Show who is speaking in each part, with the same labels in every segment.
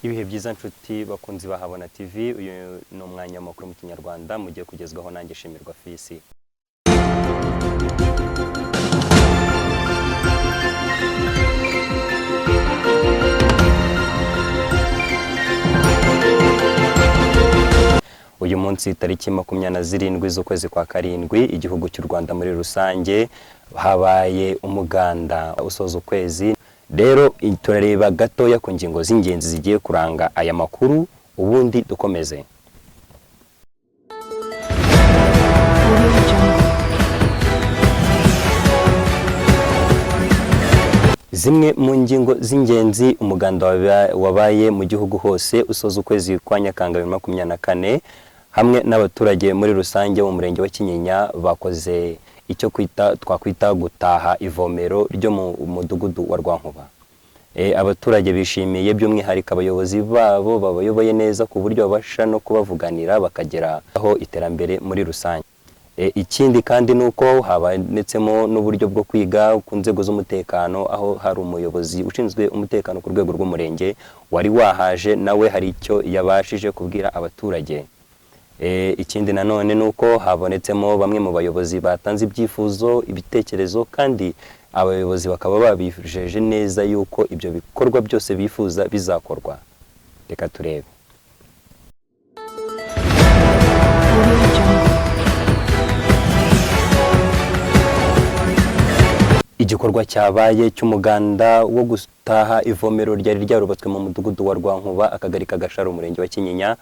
Speaker 1: Ibihe byiza nshuti bakunzi bahabona TV, uyu ni umwanya makuru mu Kinyarwanda mugiye kugezwaho nanjye Shimirwa Fisi. Uyu munsi tariki 27 z'ukwezi kwa karindwi, igihugu cy'u Rwanda muri rusange habaye umuganda usoza ukwezi. Rero turareba gatoya ku ngingo z'ingenzi zigiye kuranga aya makuru, ubundi dukomeze. Zimwe mu ngingo z'ingenzi umuganda wabaye mu gihugu hose usoza ukwezi kwa Nyakanga 2024, hamwe n'abaturage muri rusange mu murenge wa Kinyinya bakoze icyo twakwita gutaha ivomero ryo mu mudugudu wa Rwankuba. Abaturage bishimiye by'umwihariko abayobozi babo babayoboye neza ku buryo babasha no kubavuganira bakagera aho iterambere muri rusange. Ikindi kandi nuko habonetsemo n'uburyo bwo kwiga ku nzego z'umutekano, aho hari umuyobozi ushinzwe umutekano ku rwego rw'umurenge wari wahaje, nawe hari icyo yabashije kubwira abaturage. Ikindi nanone nuko habonetsemo bamwe mu bayobozi batanze ibyifuzo, ibitekerezo, kandi abayobozi bakaba babijeje neza yuko ibyo bikorwa byose bifuza bizakorwa. Reka turebe. Igikorwa cyabaye cy'umuganda wo gutaha ivomero ryari ryarubatswe mu mudugudu wa Rwankuba, akagari ka Gashara, umurenge wa Kinyinya.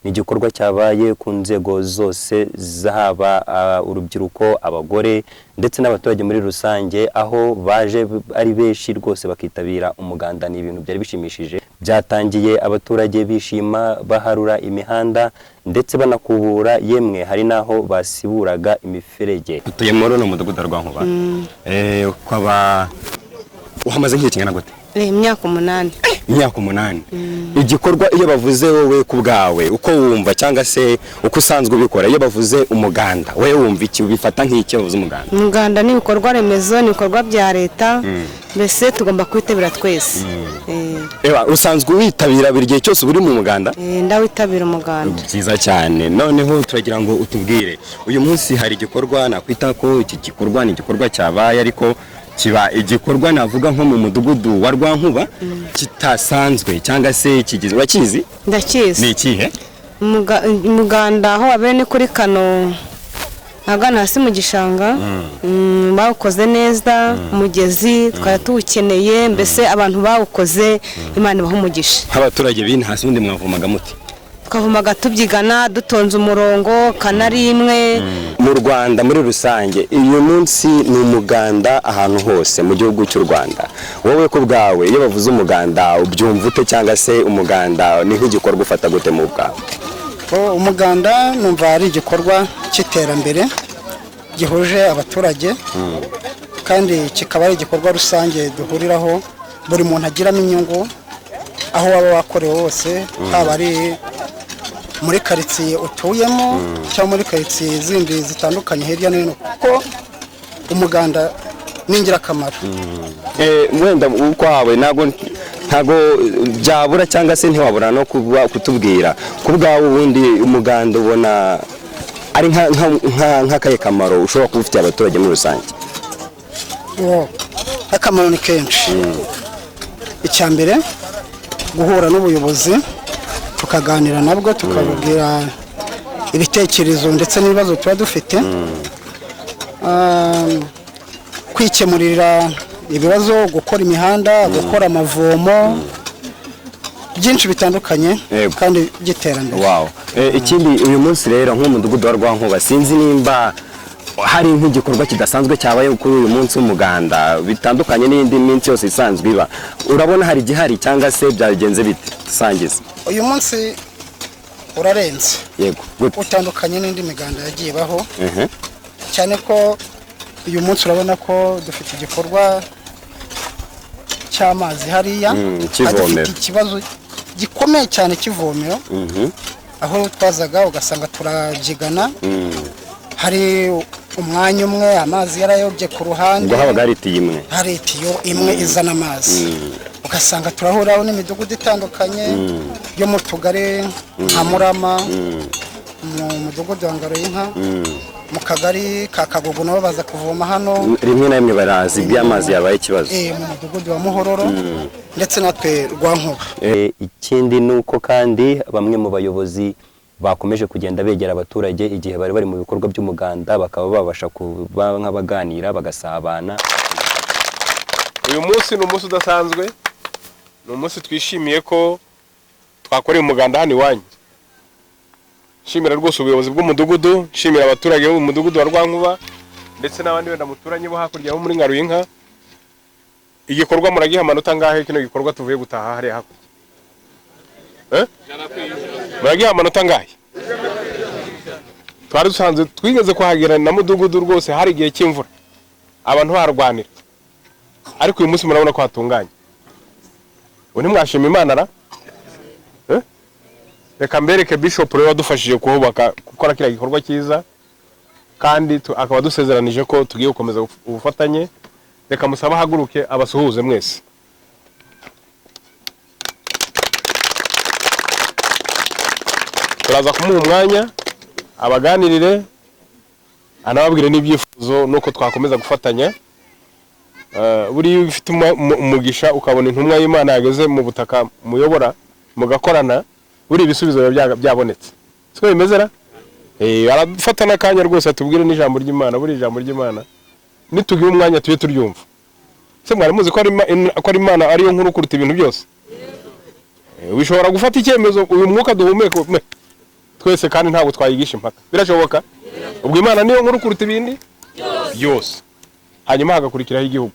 Speaker 1: Ni igikorwa cyabaye ku nzego zose, zaba urubyiruko, abagore ndetse n'abaturage muri rusange, aho baje ari benshi rwose bakitabira umuganda. Ni ibintu byari bishimishije, byatangiye abaturage bishima baharura imihanda ndetse banakubura, yemwe hari naho basiburaga imiferege. Tutuye muri no mudugudu wa Rwankuba. Kwaba uhamaze nk'ikingana gute?
Speaker 2: Imyaka 8.
Speaker 1: Imyaka 8. Igikorwa iyo bavuze wowe ku bwawe uko wumva cyangwa se uko usanzwe ubikora, iyo bavuze umuganda wowe wumva iki, ubifata nk'iki bavuze umuganda?
Speaker 2: Umuganda ni ibikorwa remezo, ni ibikorwa bya leta, mbese tugomba kwitabira twese.
Speaker 1: Usanzwe witabira buri gihe cyose uri mu muganda?
Speaker 2: Ndawitabira umuganda.
Speaker 1: Byiza cyane. Noneho turagira ngo utubwire, uyu munsi hari igikorwa nakwita ko iki gikorwa ni igikorwa cyabaye, ariko kiba igikorwa navuga nko mu mudugudu wa Rwankuba kitasanzwe cyangwa se kigize. Urakizi?
Speaker 2: Ndakizi.
Speaker 1: Ni ikihe?
Speaker 2: Umuganda aho wabene kuri kano agana hasi mu gishanga, bawukoze neza, umugezi twari tuwukeneye, mbese abantu bawukoze Imana ibaha umugisha.
Speaker 1: Abaturage bini hasi undi mwavomaga muti?
Speaker 2: Twavumaga tubyigana dutonze umurongo kanari imwe.
Speaker 1: Mu Rwanda muri rusange uyu munsi ni umuganda ahantu hose mu gihugu cy'u Rwanda. Wowe ku bwawe iyo bavuze umuganda ubyumva ute, cyangwa se umuganda ni nk'igikorwa ufata gute mu bwawe?
Speaker 3: Umuganda numva ari igikorwa cy'iterambere gihuje abaturage, kandi kikaba ari igikorwa rusange duhuriraho, buri muntu agiramo inyungu aho waba wakorewe hose, haba ari muri karitsiye utuyemo cyangwa muri karitsiye zindi zitandukanye hirya no hino, kuko umuganda ni ingirakamaro.
Speaker 1: Wenda uko hawe ntago byabura cyangwa se ntiwabura no kutubwira ku bwawe ubundi umuganda ubona ari nk'akaye kamaro ushobora kuba ufitiye abaturage muri rusange?
Speaker 3: Akamaro ni kenshi. Icya mbere, guhura n'ubuyobozi tukaganira nabwo, tukababwira ibitekerezo ndetse n'ibibazo tuba dufite, kwikemurira ibibazo, gukora imihanda, gukora amavomo, byinshi bitandukanye kandi by'iterambere.
Speaker 1: Ikindi uyu munsi rero nk'umudugudu wa Rwankuba, sinzi nimba hari nk'igikorwa kidasanzwe cyabaye kuri uyu munsi w'umuganda bitandukanye n'indi minsi yose isanzwe iba. Urabona hari igihari cyangwa se byagenze bite? Sangiza.
Speaker 3: Uyu munsi urarenze.
Speaker 1: Yego.
Speaker 3: Utandukanye n'indi miganda yagiye baho. cyane ko uyu munsi urabona ko dufite igikorwa cy'amazi hariya
Speaker 1: kivomero
Speaker 3: ikibazo gikomeye cyane kivomero aho twazaga ugasanga turabyigana hari umwanya umwe amazi yarayobye ku ruhande
Speaker 1: ngo habaga hari
Speaker 3: itiyo imwe izana amazi ugasanga turahuraho n'imidugudu itandukanye yo mu tugari nka Murama mu mudugudu wa Ngaroyinka mu kagari ka Kagugu nabo baza kuvoma hano
Speaker 1: rimwe na rimwe barazi iby'amazi yabaye ikibazo
Speaker 3: mu mudugudu wa Muhororo ndetse natwe Rwankuba.
Speaker 1: Ikindi nuko kandi bamwe mu bayobozi bakomeje kugenda begera abaturage igihe bari mu bikorwa by'umuganda bakaba babasha kuba nk'abaganira bagasabana.
Speaker 4: Uyu munsi ni umunsi udasanzwe, ni umunsi twishimiye ko twakoreye umuganda hano iwanyu. Nshimira rwose ubuyobozi bw'umudugudu, nshimira abaturage bo mu mudugudu wa Rwankuba ndetse n'abandi benda muturanye bo hakurya bo muri Ngaruinka. Igikorwa muragiha amanota ngahe kino gikorwa tuvuye gutaha hari hakurya? Muragiha amanota ngahe? Twari dusanzwe twigeze kuhagera na mudugudu rwose hari igihe cy'imvura abantu barwanira, ariko uyu munsi murabona ko hatunganye. Ubu mwashima Imana ra? Reka mbereke Bishop rero wadufashije kuhubaka gukora kira gikorwa cyiza kandi akaba dusezeranije ko tugiye gukomeza ubufatanye. Reka musaba haguruke abasuhuze mwese. Turaza kumuha umwanya abaganirire anababwire n'ibyifuzo nuko twakomeza gufatanya. Buri ufite umugisha ukabona intumwa y'Imana yageze mu butaka muyobora mugakorana buri ibisubizo byabonetse. Siko bimezera? Arafatana akanya rwose atubwire n'ijambo ry'Imana, buri ijambo ry'Imana nitugiye umwanya tuye turyumva. Se mwari muzi ko ari Imana ariyo nkuru kuruta ibintu byose. Bishobora gufata icyemezo uyu mwuka duhumeka twese kandi ntabwo twayigisha impaka. Birashoboka? Ubwo Imana niyo nkuru kuruta ibindi byose. Hanyuma hagakurikiraho igihugu.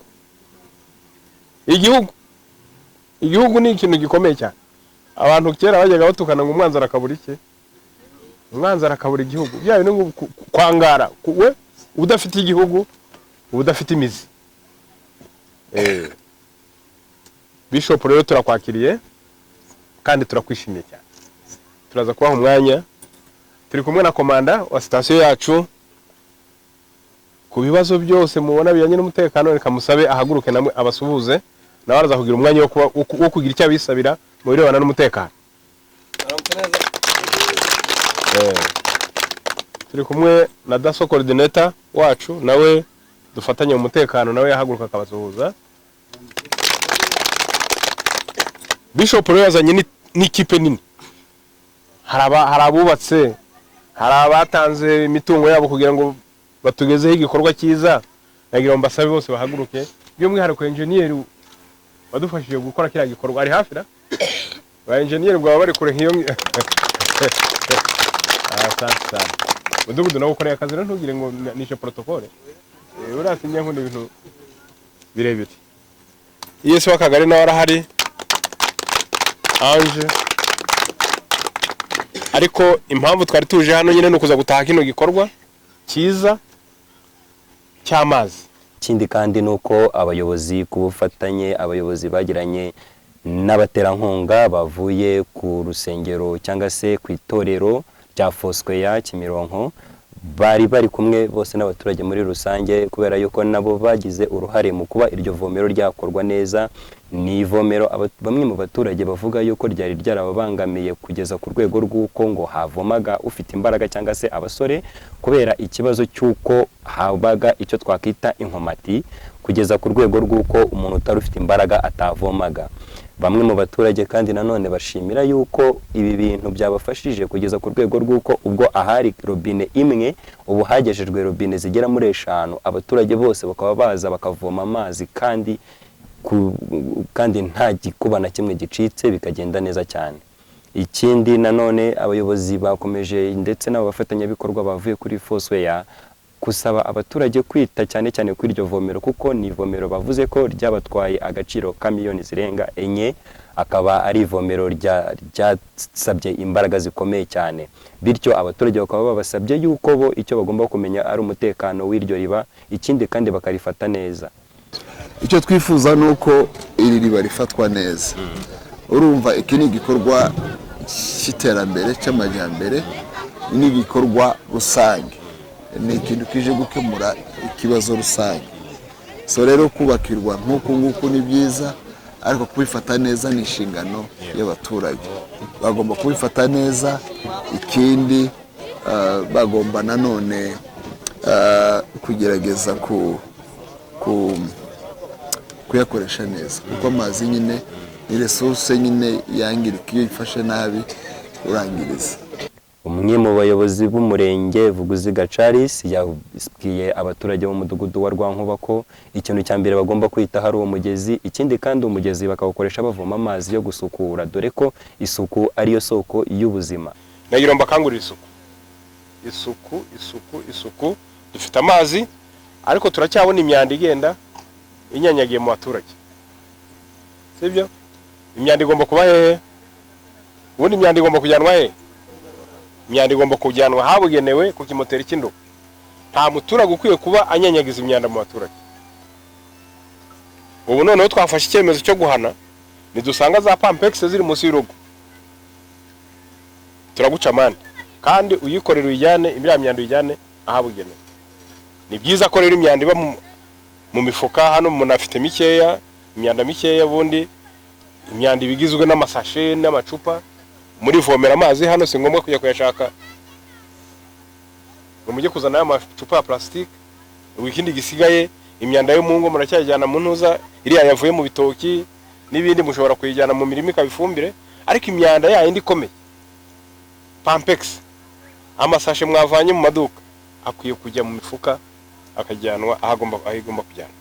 Speaker 4: Igihugu ni ikintu gikomeye cyane. Abantu kera bajyaga batukana ngo umwanzi arakabura iki? Umwanzi arakabura igihugu. Byayo ni kwangara. We udafite igihugu, udafite imizi. Bishop rero turakwakiriye kandi turakwishimiye cyane. Turaza kubaha umwanya. Turi kumwe na komanda wa station yacu. Ku bibazo byose mubona bijyanye n'umutekano reka musabe ahaguruke namwe abasuhuze na baraza kugira umwanya wo kugira icyo abisabira mu birebana n'umutekano. Turi kumwe na Daso coordinator wacu nawe dufatanye mu mutekano nawe yahaguruka akabasuhuza. Bishop rero yazanye n'ikipe nini. Hari abubatse, hari abatanze imitungo yabo kugira ngo batugezeho igikorwa cyiza. Nagira ngo mbasabe bose bahaguruke. By'umwihariko engineer wadufashije gukora kira gikorwa ari hafi ra? Ba engineer bwa bari kure nk'iyo. Sasa. Mudugudu nawo ukoreye akazi rero ntugire ngo nishe protocole. Urasinya nk'undi bintu birebire. Yesu wakagari nawe arahari. Anje. Ariko impamvu twari tuje hano nyine nukuza gutaha kino gikorwa cyiza cy'amazi.
Speaker 1: Ikindi kandi nuko abayobozi kubufatanye abayobozi bagiranye n'abaterankunga bavuye ku rusengero cyangwa se ku itorero rya Fosquare Kimironko bari kumwe bose n'abaturage muri rusange kubera yuko nabo bagize uruhare mu kuba iryo vomero ryakorwa neza. Ni ivomero bamwe mu baturage bavuga yuko ryari ryarababangamiye kugeza ku rwego rw'uko ngo havomaga ufite imbaraga cyangwa se abasore kubera ikibazo cy'uko habaga icyo twakita inkomati kugeza ku rwego rw'uko umuntu utari ufite imbaraga atavomaga. Bamwe mu baturage kandi nanone bashimira yuko ibi bintu byabafashije kugeza ku rwego rw'uko ubwo ahari robine imwe ubu hagejejwe robine zigera muri 5 abaturage bose bakaba baza bakavoma amazi kandi nta gikuba na kimwe gicitse bikagenda neza cyane. Ikindi nanone abayobozi bakomeje ndetse n'abafatanyabikorwa bavuye kuri Fosquare kusaba abaturage kwita cyane cyane kuri iryo vomero kuko ni ivomero bavuze ko ryabatwaye agaciro ka miliyoni zirenga 4 akaba ari ivomero ryasabye imbaraga zikomeye cyane. Bityo abaturage bakaba babasabye yuko bo icyo bagomba kumenya ari umutekano w'iryo riba ikindi kandi bakarifata neza.
Speaker 5: icyo twifuza nuko iri riba rifatwa neza. Urumva iki ni igikorwa cy'iterambere cy'amajyambere, ni igikorwa rusange, ni ikintu kije gukemura ikibazo rusange. So rero kubakirwa nk'uku nguku ni byiza, ariko kubifata neza ni inshingano y'abaturage. Bagomba kubifata neza, ikindi bagomba nanone kugerageza kuyakoresha neza, kuko amazi nyine ni resource nyine yangirika, iyo ifashe nabi urangiriza.
Speaker 1: Umwe mu bayobozi b'umurenge Vuguziga Charles yabwiye abaturage bo mu mudugudu wa Rwankuba ko ikintu cya mbere bagomba kwita hari uwo mugezi, ikindi kandi umugezi bakawukoresha bavoma amazi yo gusukura, dore ko isuku ariyo soko y'ubuzima.
Speaker 4: Nagira mbakangurira isuku. Dufite amazi ariko turacyabona imyanda igenda inyanyagiye mu baturage, sibyo? Imyanda igomba kuba hehe? Ubundi imyanda igomba kujyanwa hehe? Imyanda igomba kujyanwa habugenewe ku kimoteri cy'indobo. Nta muturage ukwiye kuba anyanyagiza imyanda mu baturage. Ubu noneho twafashe icyemezo cyo guhana, nidusanga za pampex ziri munsi y'urugo, turaguca amande, kandi uyikorera uyijyane, imira myanda uyijyane ahabugenewe. Ni byiza ko rero imyanda iba mu mifuka. Hano umuntu afite mikeya, imyanda mikeya, bundi imyanda ibigizwe n'amasashe n'amacupa. Muri vomera amazi hano si ngombwa kujya kuyashaka ngo mujye kuzana amacupa ya plastic. Ikindi gisigaye, imyanda yo mu ngo muracyajyana mu ntuza, iriya yavuye mu bitoki n'ibindi mushobora kuyijyana mu mirimo ikabifumbire. Ariko imyanda yayindi ikomeye, pampex, amasashe mwavanye mu maduka, akwiye kujya mu mifuka akajyanwa ahigomba kujyana.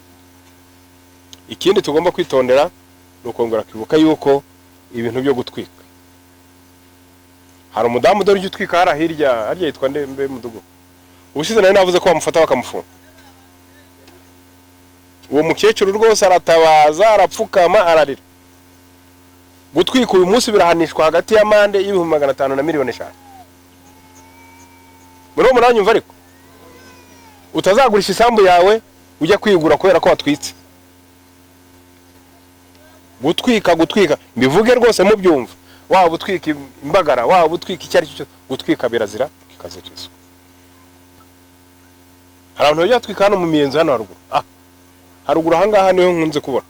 Speaker 4: Ikindi tugomba kwitondera nukongera kwibuka yuko ibintu byo gutwika, hari umudamu dore utwika harya yitwa Ndembe Mudugo. Ubushize nari navuze ko bamufata bakamufunga. Uwo mukecuru rwose aratabaza, arapfukama, ararira. Gutwika uyu munsi birahanishwa hagati y'amande y'ibihumbi 500 na miliyoni 5. Muri umunani umva, ariko utazagurisha isambu yawe ujya kwigura kubera ko watwitse. Gutwika mbivuge rwose mu byumva, waba utwika imbagara, waba utwika icyari cyo, gutwika birazira kikazirizwa. Hari abantu bajya twika hano mu miyenzo hano haruguru. Haruguru ahangaha niho nkunze kubona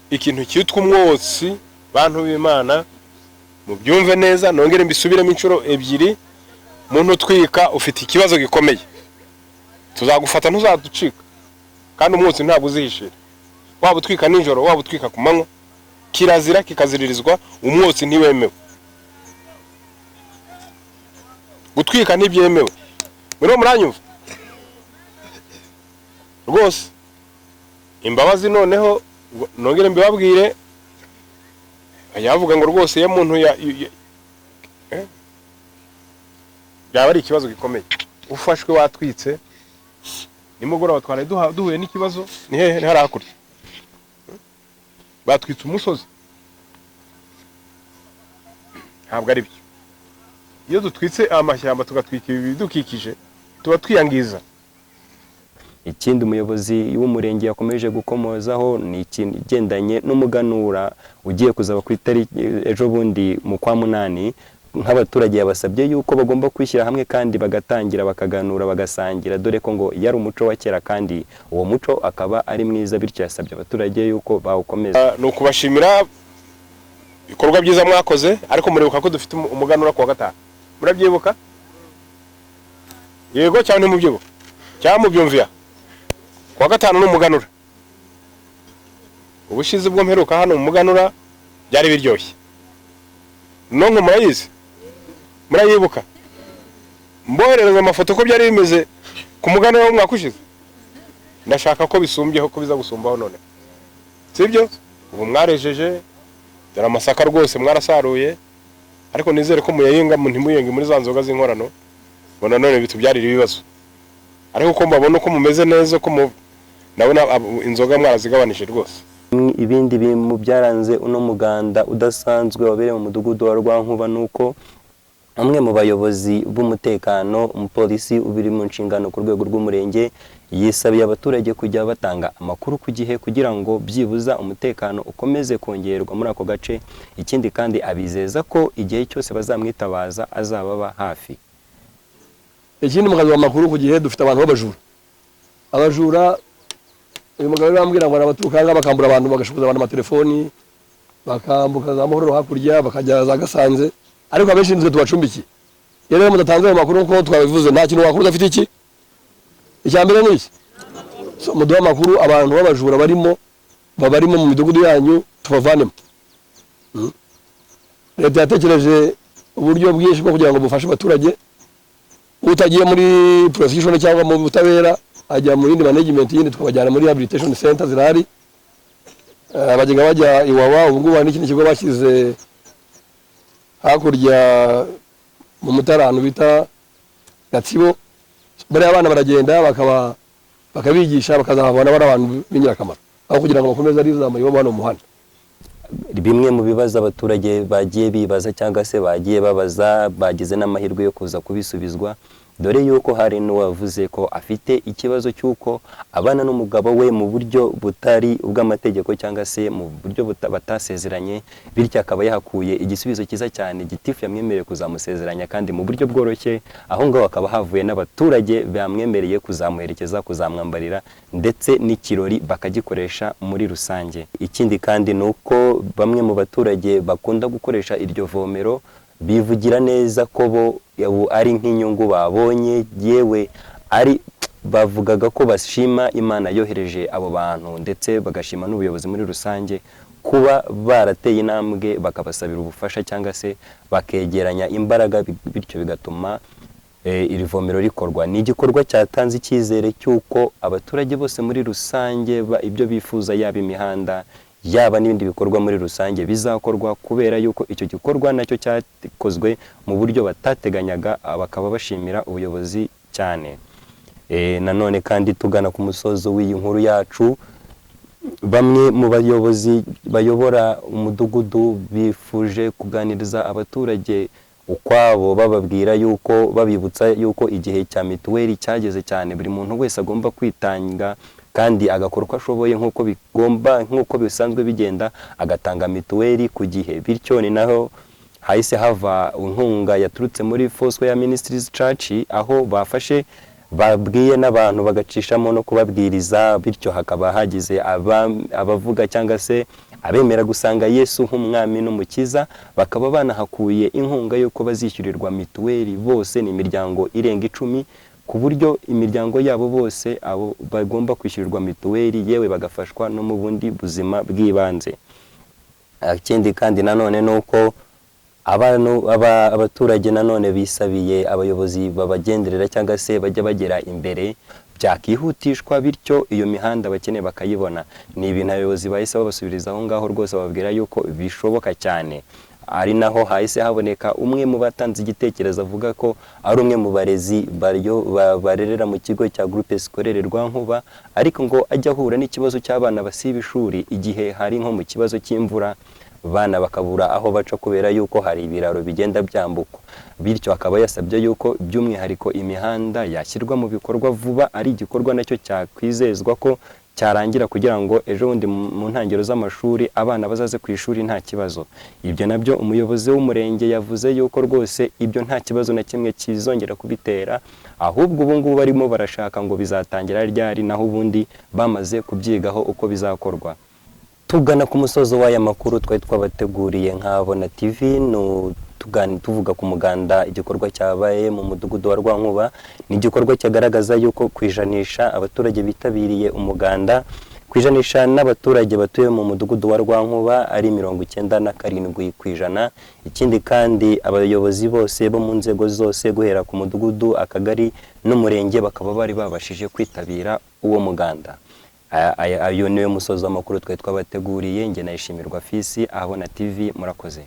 Speaker 4: ikintu cyitwa umwotsi. Bantu b'Imana mu byumve neza, nongere mbisubiremo inshuro ebyiri, muntu utwika ufite ikibazo gikomeye, tuzagufata ntuzaducika, kandi umwotsi ntabwo uzihishira. Waba utwika nijoro, waba utwika ku manywa, kirazira kikaziririzwa, umwotsi ntiwemewe. Gutwika ntibyemewe. Muri muranyumva rwose. Imbabazi noneho nongere mbibabwire, ayavuga ngo rwose ya muntu yaba ari ikibazo gikomeye. Ufashwe watwitse nimugoroba, twaraye duhuye n'ikibazo, ni hehe? Ni harakurya batwitse umusozi. Ntabwo ari byo. Iyo dutwitse amashyamba tugatwika ibidukikije, tuba twiyangiza.
Speaker 1: Ikindi umuyobozi w'umurenge yakomeje gukomozaho ni ikigendanye n'umuganura ugiye kuzaba ku itariki ejo bundi mu kwa munani. Nk'abaturage yabasabye yuko bagomba kwishyira hamwe kandi bagatangira bakaganura bagasangira, dore ko ngo yari umuco wa kera kandi uwo muco akaba ari mwiza, bityo yasabye abaturage yuko bawukomeza.
Speaker 4: No kubashimira ibikorwa byiza mwakoze, ariko muribuka ko dufite umuganura ku wa gatanu. Murabyibuka? Yego cyane mubyibuka cyangwa mubyumviya? Ku wa gatanu n'umuganura. Ubushize bwo mperuka hano mu muganura byari biryoshye. Nonko murayizi? Murayibuka? Mboherereza amafoto ko byari bimeze ku muganura w'umwaka ushize. Ndashaka ko bisumbyeho, ko biza gusumbaho none. Sibyo? Ubu mwarejeje, dore amasaka rwose mwarasaruye, ariko nizere ko muyayenga ntimuyenge muri za nzoga z'inkorano, bona none bitubyarira ibibazo. Ariko ko mbabona ko mumeze neza, ko ndabona inzoga mwarazigabanije rwose.
Speaker 1: Ibindi mu byaranze uno muganda udasanzwe wabereye mu mudugudu wa Rwankuba nuko umwe mu bayobozi b'umutekano, umupolisi ubiri mu nshingano ku rwego rw'umurenge, yisabiye abaturage kujya batanga amakuru ku gihe kugira ngo byibuza umutekano ukomeze kongerwa muri ako gace. Ikindi kandi abizeza ko igihe cyose bazamwitabaza azababa hafi.
Speaker 6: Ikindi mukazi amakuru ku gihe dufite abantu abajura uyu mugabo bambwira ngo abatukanga bakambura abantu bagashukuza abantu amatelefoni bakambuka za Muhororo hakurya bakajya za Gasanze ariko abenshi nzwe tubacumbikiye. Rero mudatanze ayo makuru nko twabivuze nta kintu wakuru dafite iki icyambere ni iki muduha amakuru abantu b'abajura barimo mu midugudu yanyu tubavanemo. Leta yatekereje uburyo bwinshi bwo kugira ngo bufashe abaturage utagiye muri prosecution cyangwa mu butabera ajya mu yindi management yindi tukabajyana muri rehabilitation center zirahari. Abajyaga bajya Iwawa ubu ngubu n'ikindi kigo bashyize hakurya mu Mutarano bita Gatsibo. Bari abana baragenda bakabigisha bakazabona bari abantu b'ingirakamaro aho kugira ngo bakomeze ari zamaye bano muhanda.
Speaker 1: Bimwe mu bibazo abaturage bagiye bibaza cyangwa se bagiye babaza bagize n'amahirwe yo kuza kubisubizwa, dore yuko hari n'uwavuze ko afite ikibazo cy'uko abana n'umugabo we mu buryo butari ubw'amategeko cyangwa se mu buryo batasezeranye, bityo akaba yahakuye igisubizo cyiza cyane gitifu yamwemereye kuzamusezeranya kandi mu buryo bworoshye. Aho ngaho akaba havuye n'abaturage bamwemereye kuzamuherekeza, kuzamwambarira ndetse n'ikirori bakagikoresha muri rusange. Ikindi kandi nuko bamwe mu baturage bakunda gukoresha iryo vomero bivugira neza ko bo ari nk'inyungu babonye, yewe bavugaga ko bashima Imana yohereje abo bantu ndetse bagashima n'ubuyobozi muri rusange kuba barateye intambwe bakabasabira ubufasha cyangwa se bakegeranya imbaraga, bityo bigatuma iri vomero rikorwa. Ni igikorwa cyatanze icyizere cy'uko abaturage bose muri rusange ibyo bifuza, yaba imihanda yaba n'ibindi bikorwa muri rusange bizakorwa, kubera yuko icyo gikorwa nacyo cyakozwe mu buryo batateganyaga, bakaba bashimira ubuyobozi cyane. Nanone kandi tugana ku musozo w'iyi nkuru yacu, bamwe mu bayobozi bayobora umudugudu bifuje kuganiriza abaturage ukwabo, bababwira yuko babibutsa yuko igihe cya mituweli cyageze cyane, buri muntu wese agomba kwitanga kandi agakora uko ashoboye nk'uko bisanzwe bigenda, agatanga mituweli ku gihe. Bityo ni naho hahise hava inkunga yaturutse muri Foursquare Ministries Church, aho babwiye n'abantu bagacishamo no kubabwiriza, bityo hakaba hagize abavuga cyangwa se abemera gusanga Yesu nk'umwami n'umukiza, bakaba banahakuye inkunga yuko bazishyurirwa mituweli bose. Ni imiryango irenga 10 ku buryo imiryango yabo bose abo bagomba kwishyurirwa mituweli, yewe bagafashwa no mu bundi buzima bw'ibanze. Ikindi kandi nanone nuko abaturage nanone bisabiye abayobozi babagenderera cyangwa se bajya bagera imbere byakihutishwa, bityo iyo mihanda bakeneye bakayibona. Ni ibintu abayobozi bahise babasubiriza aho ngaho rwose, bababwira yuko bishoboka cyane. Ari naho hahise haboneka umwe mu batanze igitekerezo avuga ko ari umwe mu barezi barerera mu kigo cya Groupe Scolaire Rwankuba, ariko ngo ajya ahura n'ikibazo cy'abana basiba ishuri igihe hari nko mu kibazo cy'imvura, bana bakabura aho baca kubera yuko hari ibiraro bigenda byambukwa. Bityo akaba yasabye yuko by'umwihariko imihanda yashyirwa mu bikorwa vuba, ari igikorwa nacyo cyakwizezwa ko cyarangira kugira ngo ejo bundi mu ntangiriro z'amashuri abana bazaze ku ishuri nta kibazo. Ibyo nabyo umuyobozi w'umurenge yavuze yuko rwose ibyo nta kibazo na kimwe kizongera kubitera, ahubwo ubu ngubu barimo barashaka ngo bizatangira ryari, naho ubundi bamaze kubyigaho uko bizakorwa. Tugana ku musozo w'aya makuru twari twabateguriye nka Bona TV, tuvuga ku muganda, igikorwa cyabaye mu mudugudu wa Rwankuba. Ni igikorwa cyagaragaza yuko kwijanisha abaturage bitabiriye umuganda, kwijanisha n'abaturage batuye mu mudugudu wa Rwankuba ari 97%. Ikindi kandi abayobozi bose bo mu nzego zose guhera ku mudugudu, akagari n'umurenge bakaba bari babashije kwitabira uwo muganda. Ayo niyo musozo w'amakuru twari twabateguriye. Nge nayishimirwa Fisi, Bona TV, murakoze.